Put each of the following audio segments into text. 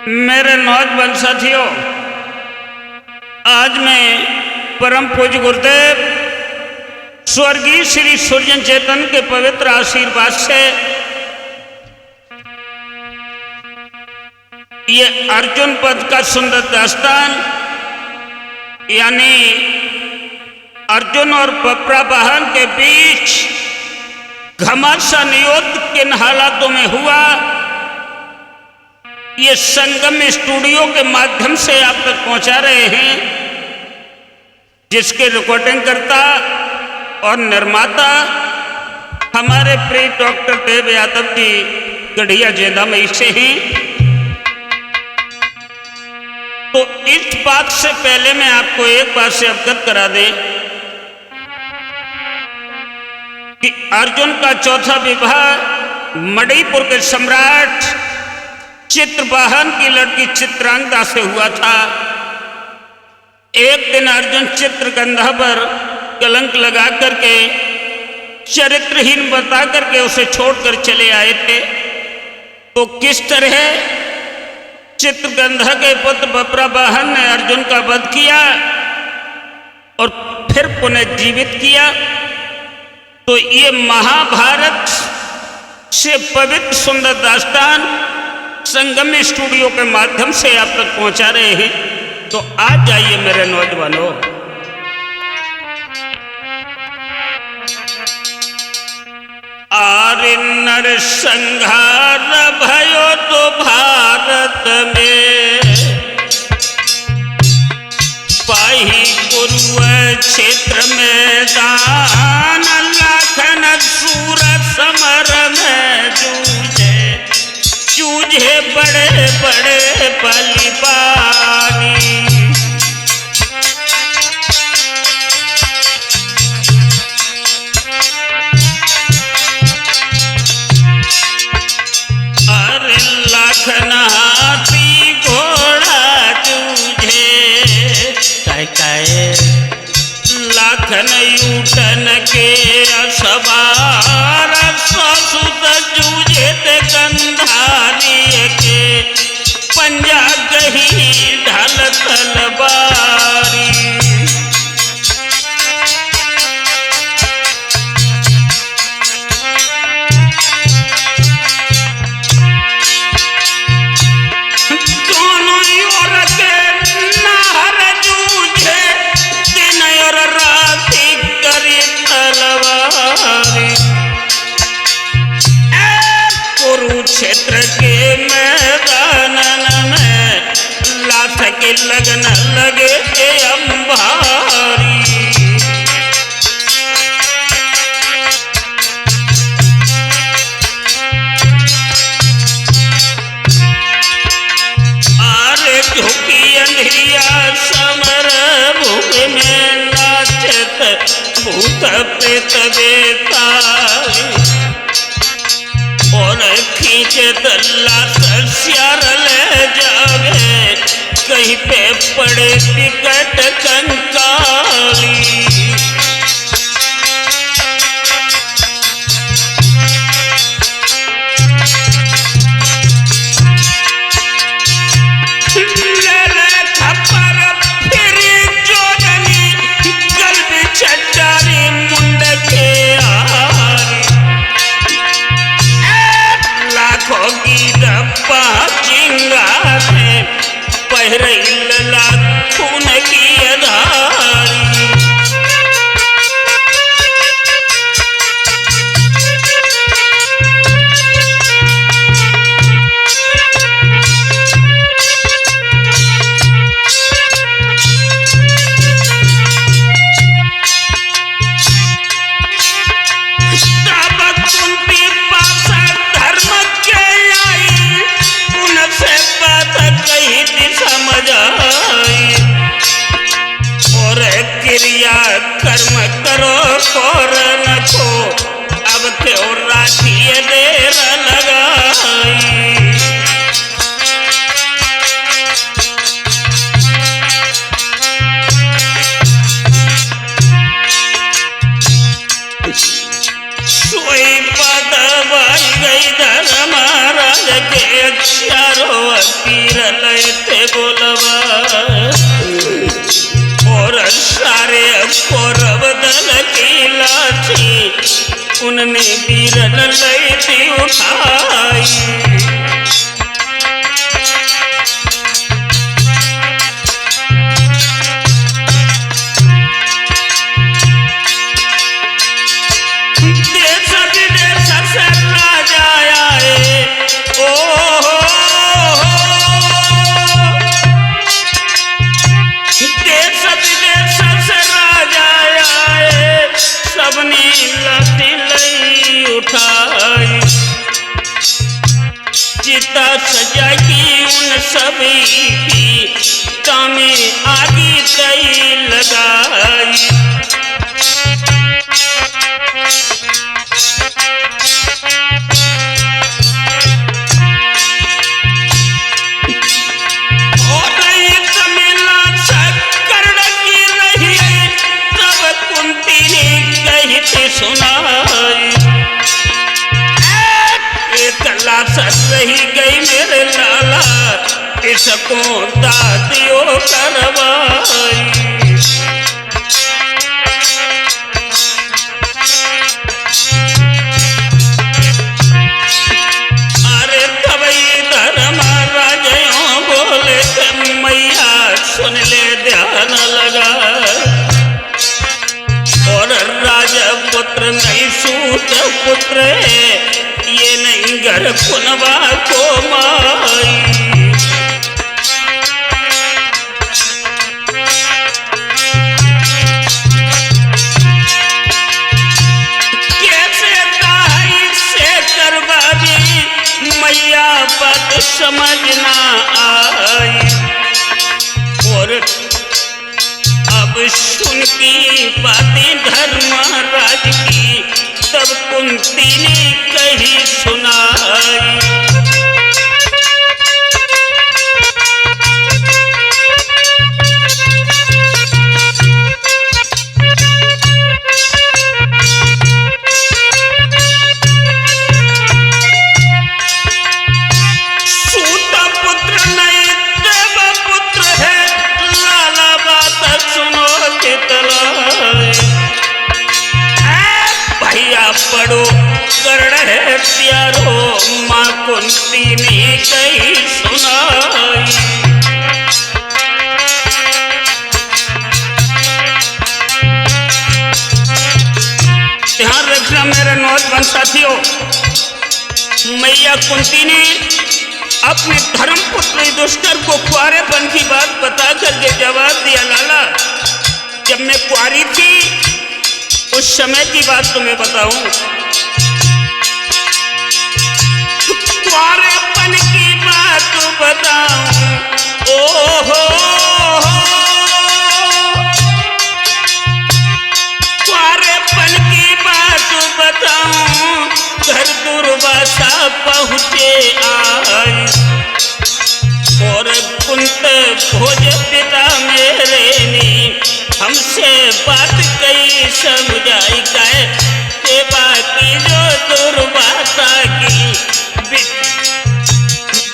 मेरे नौजवान साथियों, आज मैं परम पूज्य गुरुदेव स्वर्गीय श्री सूर्य चेतन के पवित्र आशीर्वाद से ये अर्जुन पद का सुंदर दास्तान यानी अर्जुन और बब्रावाहन के बीच घमासान युद्ध किन हालातों में हुआ, ये संगम स्टूडियो के माध्यम से आप तक पहुंचा रहे हैं, जिसके रिकॉर्डिंग करता और निर्माता हमारे प्रिय डॉक्टर देव यादव जी गढ़िया जेंदा मई से हैं। तो इस बात से पहले मैं आपको एक बात से अवगत करा दें कि अर्जुन का चौथा विवाह मणिपुर के सम्राट चित्रवाहन की लड़की चित्रांगदा से हुआ था। एक दिन अर्जुन चित्रगंधा पर कलंक लगा करके चरित्रहीन बता करके उसे छोड़कर चले आए थे। तो किस तरह चित्रगंधा के पुत्र बब्रावाहन ने अर्जुन का वध किया और फिर पुनर्जीवित किया। तो ये महाभारत से पवित्र सुंदर दास्तान संगम स्टूडियो के माध्यम से आप तक पहुंचा रहे हैं। तो आज जाइए मेरे नौजवानों, आर्य नर संहार भयो तो भारत में, पाही कुरुक्षेत्र में दान, लाखन सूर समर में जूझे बड़े बड़े बलिदानी। अरे लाखन हाथी घोड़ा जूझे, काय लाखन यूटन के असवार, ससुत जूझे ते गंधारी के पंजा गही ढल तलवारी। दोनों ओर के नहर जूझे, दिन और राति करी तलवारी। कुरुक्षेत्र के मैदान में लाठ के लगन लगे अंबारी। अरे झुकी अंधिया समर भूमि में नाचत भूत प्रेत बेताई, और खींचे दल्ला सस्यार ले जावे, कहीं पे पड़े विकट कंकाली। ले खपर फिर जोड़नी, गल छटारी मुंड के आरी। लाखों की डब्बा चिंगा है, पहरिल खून की अधारी। धर्म के आई उनसे बात कही थी समझा, चारो पीर लय थे बोलवा और सारे कौरव दल की लाठी उनने बीरन लई थी उठाई। देश विदेश से राजा आए देश विदेश से राजा आए सबने लाठी लई उठाई। चिता सजा की उन सभी की तामे आगे तई लगाई। सुनाई एक लाश रही गई मेरे लाला इसको दादियों करवाई। अरे तबई धर्म राजयों बोले मैया सुन ले ध्यान लगा और राजपुत्र नहीं सूत पुत्र ये नहीं घर पुनवा को माई। कैसे दाई से करवाई मैया बात समझ ना आई। और सुन की बातें धर्मराज की तब कुंती ने कही सुनाई। सूत पुत्र नहीं देव पुत्र है लाला बात सुनो भैया पड़ो कर्ण है प्यारो माँ कुंती ने कही सुनाई। ध्यान रखना मेरे नौजवान साथियों, मैया कुंती ने अपने धर्मपुत्र युधिष्ठिर को कुंवारेपन की बात बता करके जवाब दिया लाला जब मैं कुंवारी थी उस समय की बात तुम्हें बताऊं। कुंवारेपन की बात बताऊं ओहो कुंवारेपन की बात बताऊं घर दुर्वासा पहुँचे आई। और कुंत भोज पिता मेरे ने हमसे बात कई समझाई काहे के बाकी जो दुर्वासा की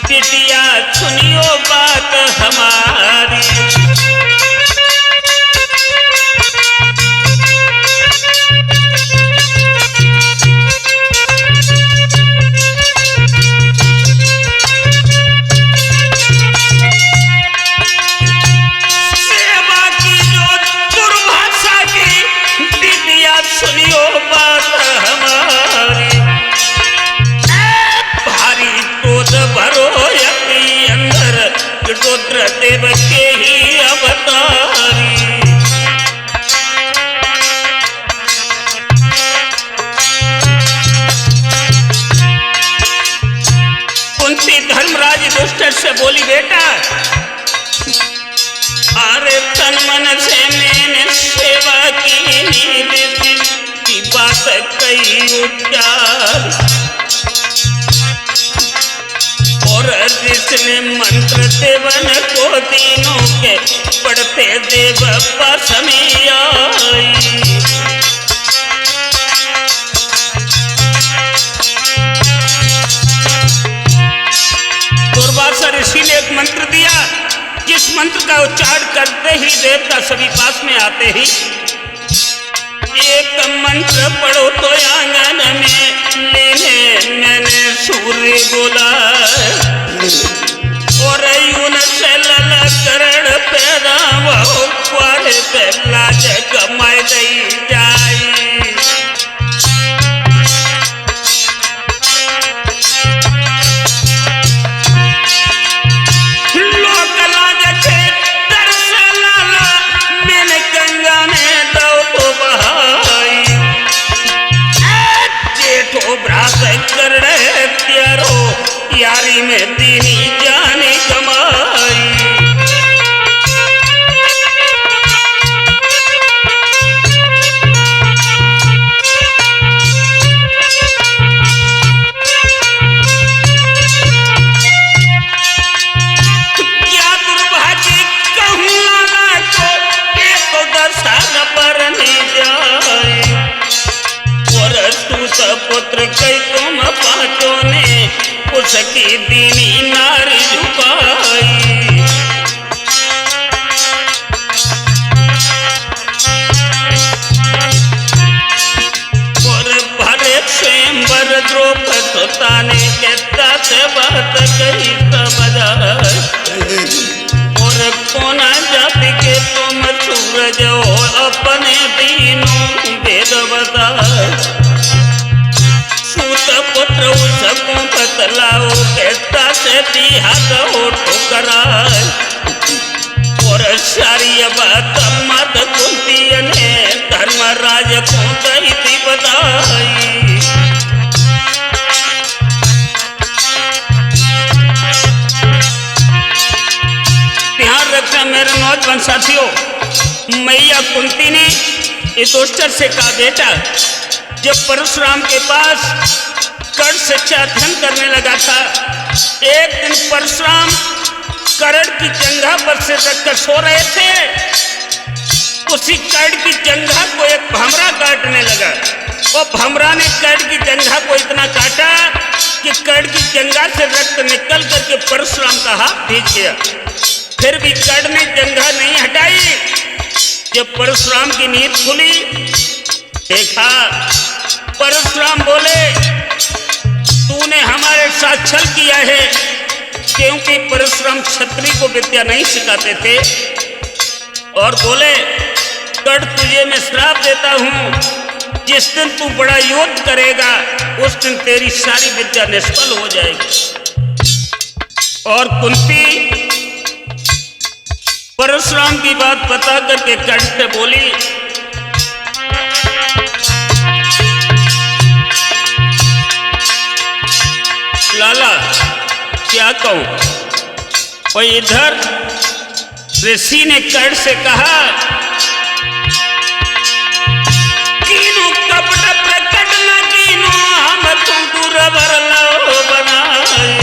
बिटिया सुनियो बात हमारी। सुनियो बात हमारी भारी क्रोध भरो अपने अंदर रुद्र देव के ही अवतारी। कुंती धर्मराज युधिष्ठिर से बोली बेटा अरे तन मन से मैंने सेवा की बात कई उच्चार और जिसने मंत्र देवन को तीनों के पढ़ते देव पास में आई। जिस मंत्र का उच्चारण करते ही देवता सभी पास में आते ही एक मंत्र पढ़ो तो आंगन में लेने मैंने सूर्य बोला और यून से लला करण पैदा वो क्वारे पे लाज कमाई दई जाई लोक लाज के तरस लाला मैंने गंगा में दो तो बहाई जेठो भ्रात कर त्यारो यारी में दीनी जाने कमाई क्या दुर्भाग्य कहूँ लाला को एक दशा पर नहीं जाए और सूत पुत्र कई तुम पाँचों ने उसकी दीनी नारी झुकाई और भरे स्वयंवर द्रौपद सुता ने कहता से बात कही समझ और कोना जाति के तुम सूरज हो अपने दीनों भेद बता पुत्र उसको बतलाओ कहता से दिया हो ठोकरा और सारी बात मत कुंती ने धर्मराज को दई थी बताई ध्यान रखना मेरे नौजवान साथियों मैया कुंती ने युधिष्ठिर से कहा बेटा जब परशुराम के पास कर्ण शिक्षा अध्ययन करने लगा था एक दिन परशुराम कर्ण की जंघा पर से रखकर सो रहे थे उसी कर्ण की जंघा को एक भमरा काटने लगा और भमरा ने कर्ण की जंघा को इतना काटा कि कर्ण की जंघा से रक्त निकल करके परशुराम का हाथ भीग गया फिर भी कर्ण ने जंघा नहीं हटाई जब परशुराम की नींद खुली देखा परशुराम बोले तूने हमारे साथ छल किया है क्योंकि परशुराम क्षत्रिय को विद्या नहीं सिखाते थे और बोले कर्ण तुझे मैं श्राप देता हूं जिस दिन तू बड़ा युद्ध करेगा उस दिन तेरी सारी विद्या निष्फल हो जाएगी और कुंती परशुराम की बात पता करके कर्ण से बोली लाला क्या कहूं और इधर ऋषि ने कर्ण से कहा कीनो कपट प्रकट न कीनो हम तुमको रबर लो बनाए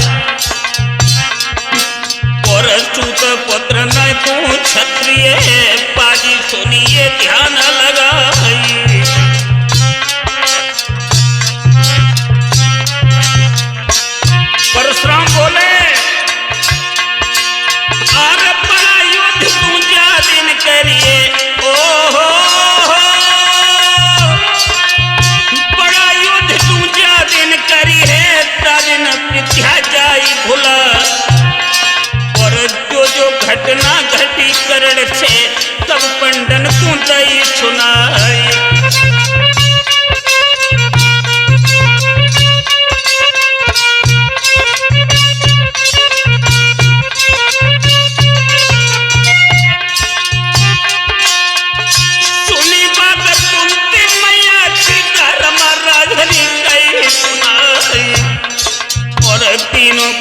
और सूत पुत्र न तू क्षत्रिय पाजी सुनिए ध्यान लगाई परशुराम बोले अरे बड़ा युद्ध तू जा दिन करिए ओहो बड़ा युद्ध तू जा दिन करिए तारिन विद्या जाई भुला और जो घटना घटी करण से सब पंडन को दई सुनाई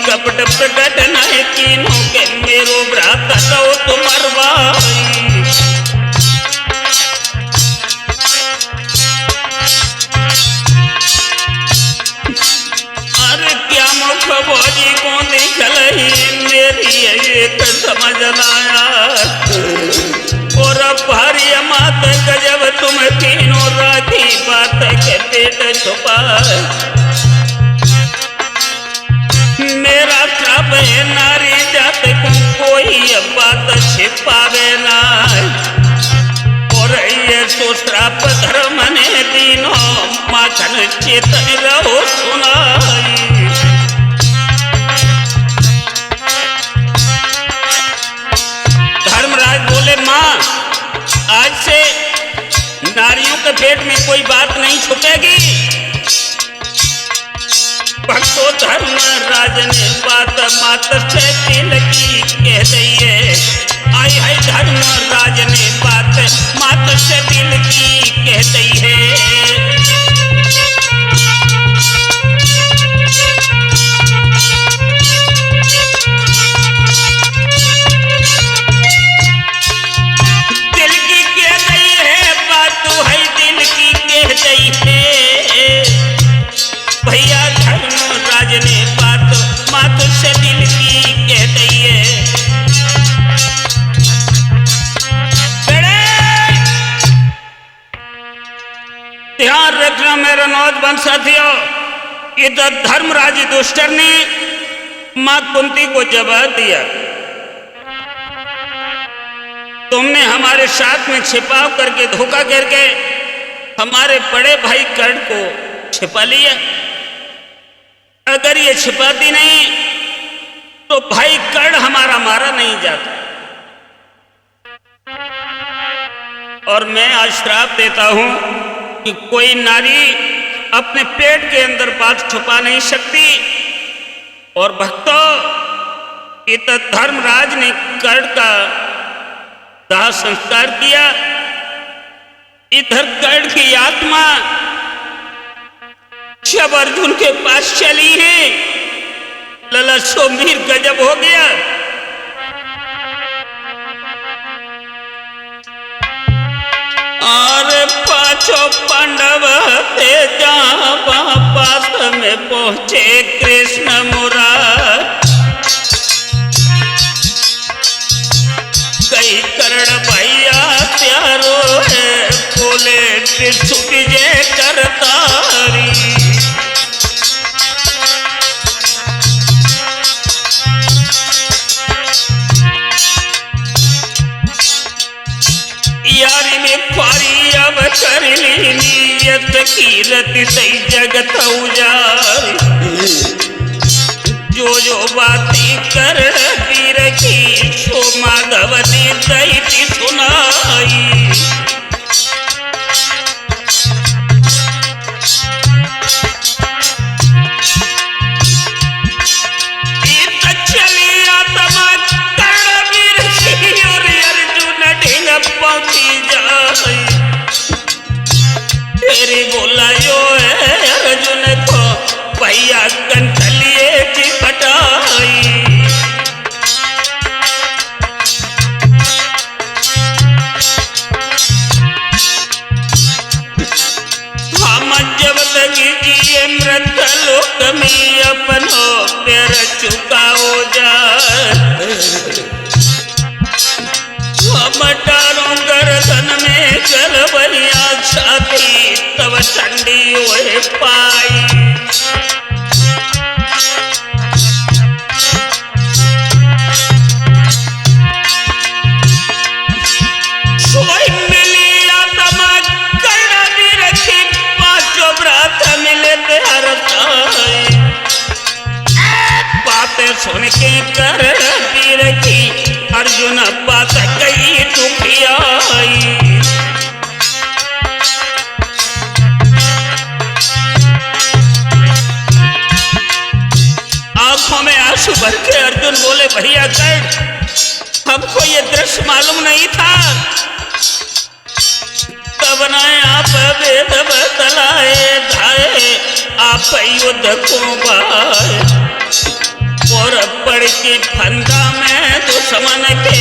कपट प्रकट नहीं कीनों के मेरो भ्राता तो तुम्हार भाई अरे क्या मुख भोजी को निकल ही मेरी एक समझ लाया और भारी मात गजब तुम तीनों राखी बात के पेट छुपाए मेरा श्राप है नारी जात को कोई बात पेट में कोई बात नहीं छुपेगी। भक्तो धर्मराज ने बात मात से दिल की कह दइए। आई है धर्मराज ने बात मात से दिल की कह दइए। भैया धर्मराज ने बात मात से दिल की कह दइए। ध्यान रखना मेरे नौजवान साथियों, इधर धर्मराज दुष्टर ने मां कुंती को जवाब दिया, तुमने हमारे साथ में छिपाव करके धोखा करके हमारे बड़े भाई कर्ण को छिपा लिया। अगर ये छिपाती नहीं तो भाई कर्ण हमारा मारा नहीं जाता। और मैं आज श्राप देता हूं कि कोई नारी अपने पेट के अंदर बात छुपा नहीं सकती। और भक्तों, इधर धर्मराज ने कर्ण का दाह संस्कार किया। इधर कर्ण की आत्मा जब अर्जुन के पास चली है, लला सोमवीर गजब हो गया। और पांचों पांडव थे जहां पास में पहुंचे कृष्ण मुरार। कई कर्ण भैया प्यारो है बोले विजय करतारी। यारी में ख्वारी अब कर ली नियत कीरति सही जगत उजारी। जो बाती कर वीर की सो माधव ने दैती सुनाई। पहुंची जाई तेरी बोलायो है अर्जुन को भैया कंठलिए की कटाई। हम जब तक जिए मृत लोक में अपनो पैर चुकाओ जाए। मटारों गर्दन में गलबलिया छाती तब ठंडी हुए पाई। सोई मिली आत्मा कर्ण भी रखी पांचों व्रत मिले बातें सुन के कर्ण भी रखी अर्जुन बात कई दुखियाई। आंखों में आंसू भर के अर्जुन बोले भैया कर्ण, हमको ये दृश्य मालूम नहीं था। तब न आप वेद बतलाए धाए आप युद्ध को बाए। और पड़ के फंदा में दुश्मन के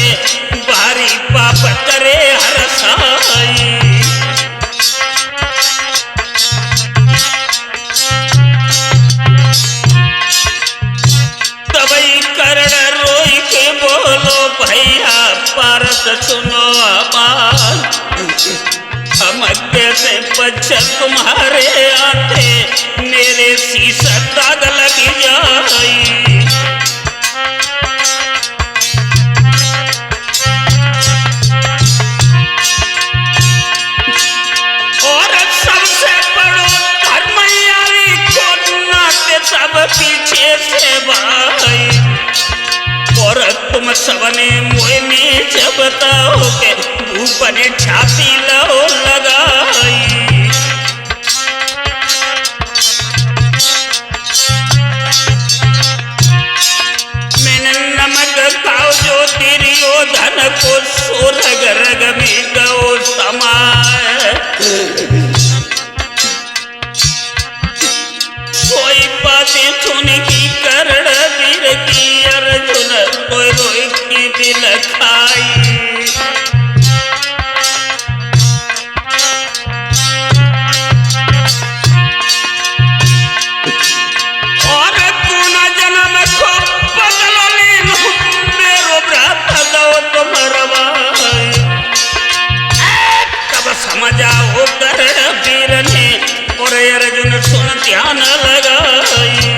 भारी पाप करे हर साई। तबई कर्ण रोई के बोलो भैया पारस सुनो आवाज। हम कैसे बच्चे तुम्हारे आते मेरे शीश दाग लगी जाई। सब पीछे से भाई और तुम सबने मुझे में जब बताओगे ऊपर छाती लो लगाई। दुर्योधन को सोरग रग में गो समाए सोई पाते सुन की करण वीर की अर्जुन रोय रोय की दिल खाई समझाओ कर वीर ने और अर्जुन सुन ध्यान लगाई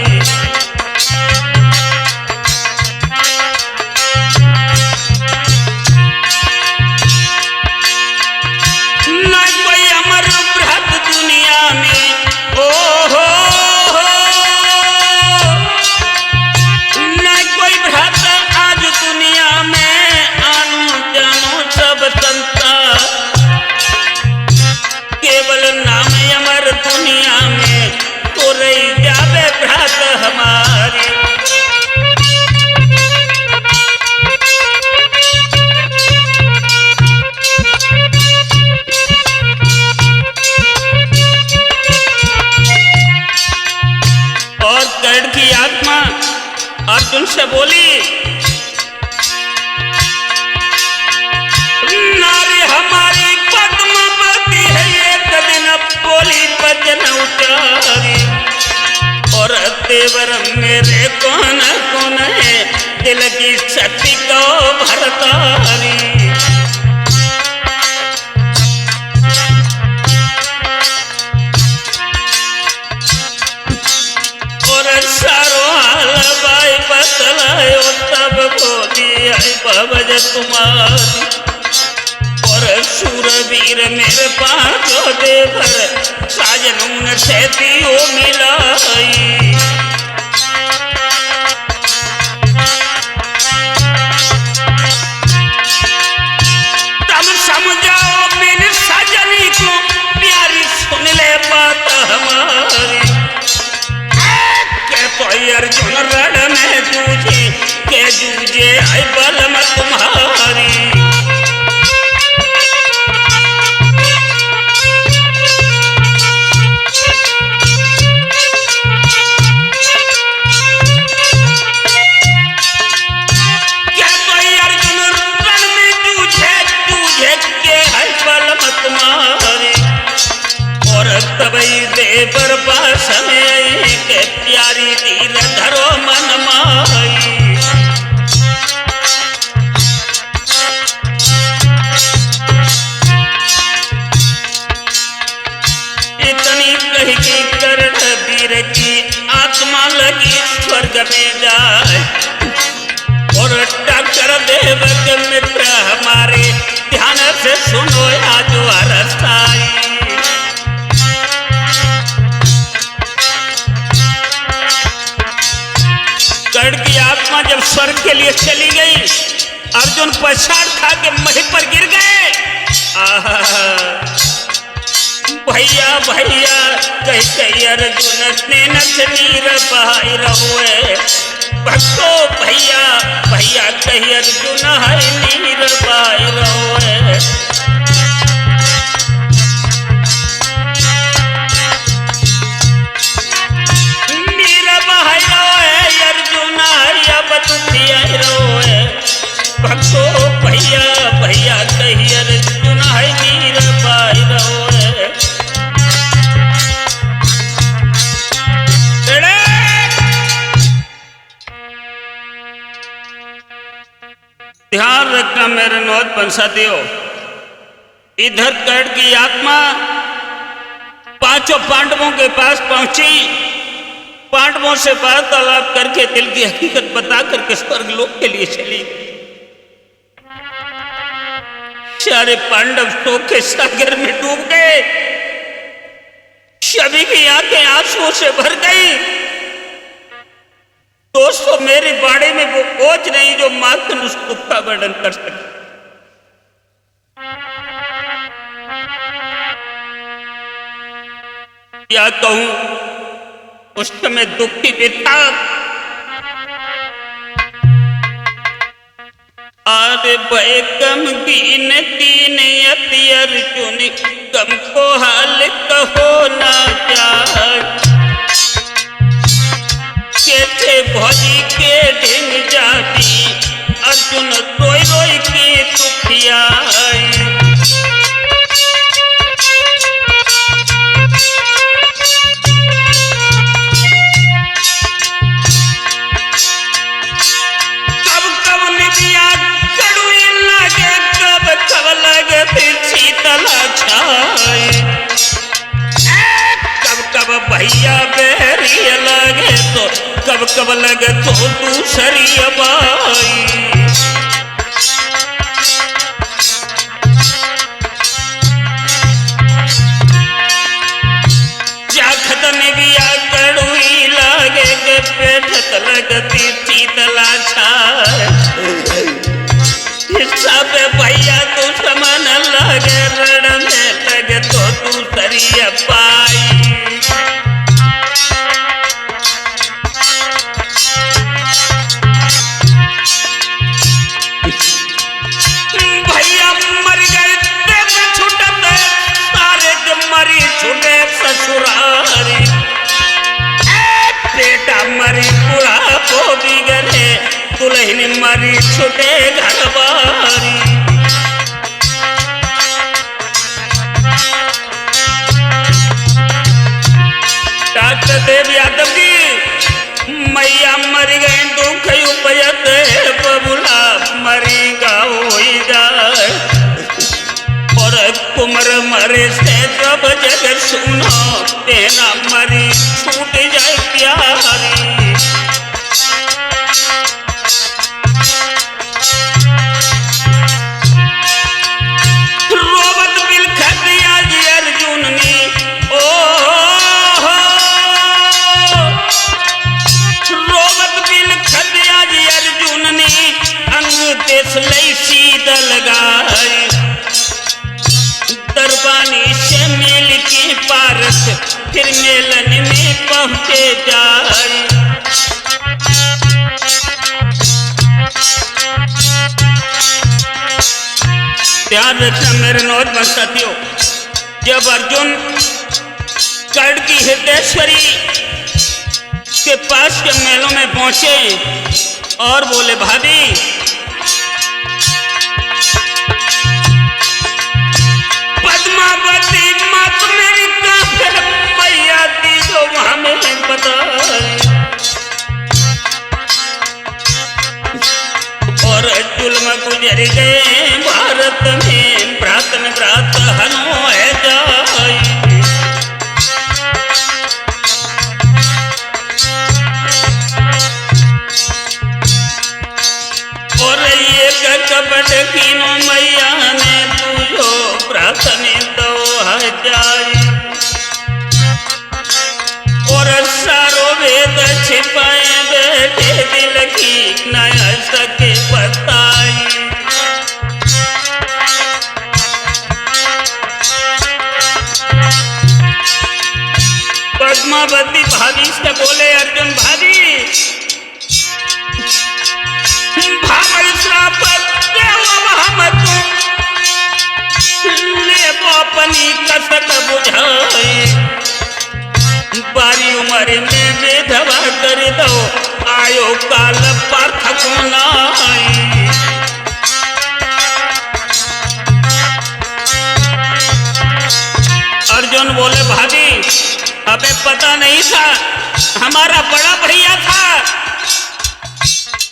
न कोई अमर भ्रत दुनिया में ओ हो न कोई भ्रत आज दुनिया में आनो जानो सब संता केवल नाम अमर दुनिया में तो रही जावे भ्रात हमारी और कर्ण की आत्मा अर्जुन से बोली नारी हमारी पद्मावती है एक दिन बोली बचन उचारी और देवर मेरे कौन कौन है दिल की शक्ति को भरतारी और सारो हाल बाई बतलायो तब बोली आई बाबज तुम्हारी और शूरवीर मेरे पास देवर साजनून से दियो मिलाई तब समझाओ मेरे साजनी को प्यारी सुन ले बात हमारी के तो अर्जुन रण में जूझे के जूझे आई बल में तुम्हारी देवर पास में के प्यारी तीर धरो मन माई इतनी कही की कर्ण वीर की आत्मा लगी स्वर्ग में जाए और डॉक्टर देव के मित्र हमारे ध्यान से सुनो आज अरसाई कर्ण की आत्मा जब स्वर्ग के लिए चली गई अर्जुन पछाड़ खा के मही पर गिर गए भैया भैया कह कही अर्जुन ने नीर बहाई रहुए भक्तो भैया भैया कही अर्जुन है नीर बहाई रहुए भक्तो भैया भैया कही अर्जुन है नीर बाई रोए ध्यान रखना मेरे नौत पंसादियों इधर कर्ण की आत्मा पांचों पांडवों के पास पहुंची पांडवों से वार्तालाप करके दिल की हकीकत बता करके स्वर्ग लोक के लिए चली सारे पांडव शोक के सागर में डूब गए सभी की आंखें आंसुओं से भर गई दोस्तों मेरी बाड़ी में वो बोझ नहीं जो मात्र उस दुख का वर्णन कर सके क्या कहूं उस समय दुखी भी था और अरे भय कम कीन अति अर्जुन कम को हाल कहो ना चाह कैसे भौजी के ढिंग जाती अर्जुन रोई रोई के दुखियाई कब भैया बेरी लगे तो कब लगे तो दूसरी बाई जाखत में भी कड़ुई लगे के पेठत लगती शीतला छाए सब भैया तू समान लगे रड़ने लगे तो दूसरी पाई भैया मर गए छुटत सारे मरी छुटे ससुरारी बेटा मरी बुढ़ा को बिगड़े दुल्हन मरी छुटे घर बारी डॉक्टर देव यादव जी मैया मर गए दुख उपयत बबुला मरी गाओ जाए और कुमर मरे से सब जगह सुनो तेना मरी छूट जाए प्यारी दरबानी से मिल के पारस फिर मेलन में पहुंचे जाए प्यार रखना मेरे नौजवान साथियों जब अर्जुन कर्ण की हृदयेश्वरी के पास के मेलों में पहुंचे और बोले भाभी पद्मावती मात मेरी काफिर मैया दी जो हमें बताए और जुल्म गुजर गए भारत में भ्रात हनो है जाए और ये कपट कीनो मैया ने तुझो प्रार्थने दो जाए और सारो वेद छिपाए बैठे दिल की नया सके बताई पद्मावती भाभी से बोले अर्जुन भाभी अपनी कसक बुझाए बारी उम्र में विधवा कर दो आयो काल पार्थ को नाई अर्जुन बोले भाभी हमें पता नहीं था हमारा बड़ा भैया था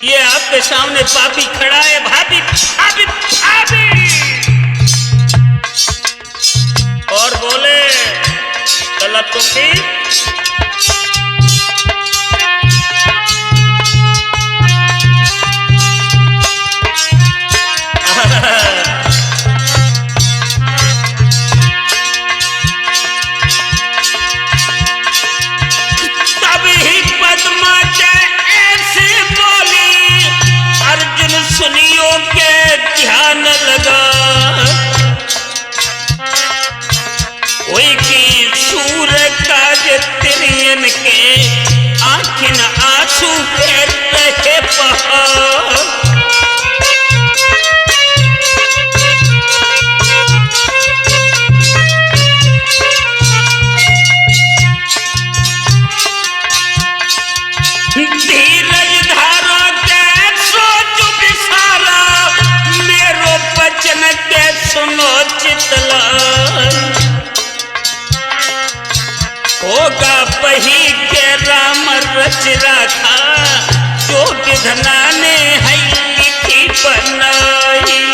ये आपके सामने पापी खड़ा है भाभी भाभी भाभी और बोले चला तुम भी तभी पद्मा ऐसे बोली अर्जुन सुनियो के ध्यान लगा सूर का होगा पही के राम रच रखा, जो विधना ने है लिखी बनाई।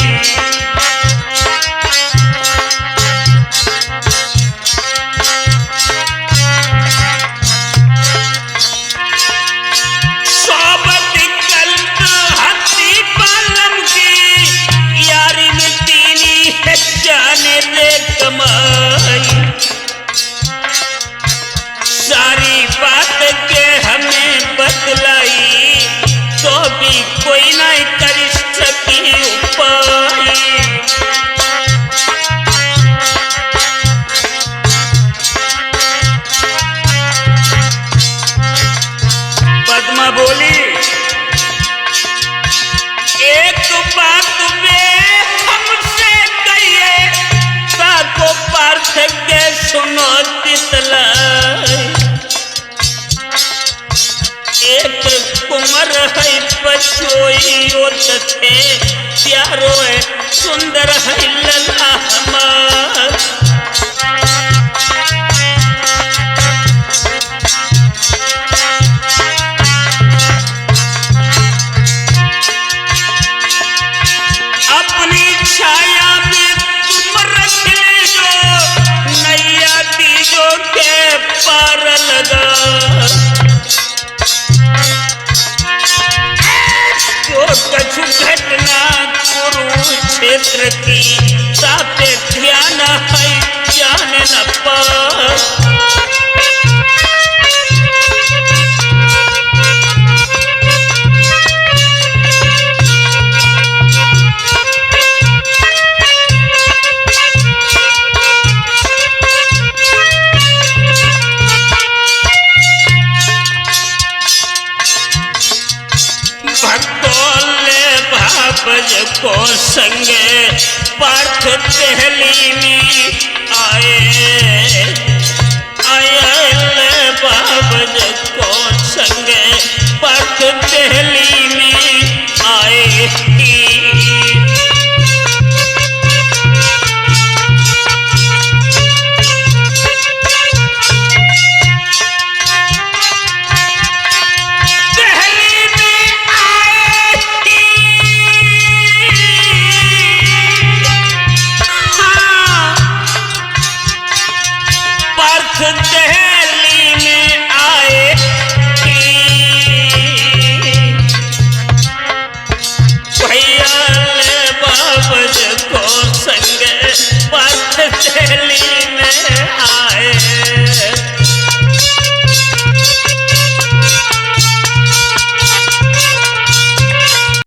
सारी बात के हमें बतलाई, तो भी कोई नहीं कर सकी उपाय। पद्मा बोली, एक बात में हमसे कहिए, साको पार्थ के सुनो तितला। एक कुंवर है पछोई थे, प्यारो है सुंदर है लला हमार। अपनी छाया में तुम रख ले जो, नैया तीजों के पार लगा। कछु घटना कुरुक्षेत्र की, सापे ध्यान है जाने न पास। भज को संगे पार्थ टहली में आए, बाबज को संगे पार्थ टहली में आए। दहली में आए भैया बाबज को संग पार्थ दहली में आए।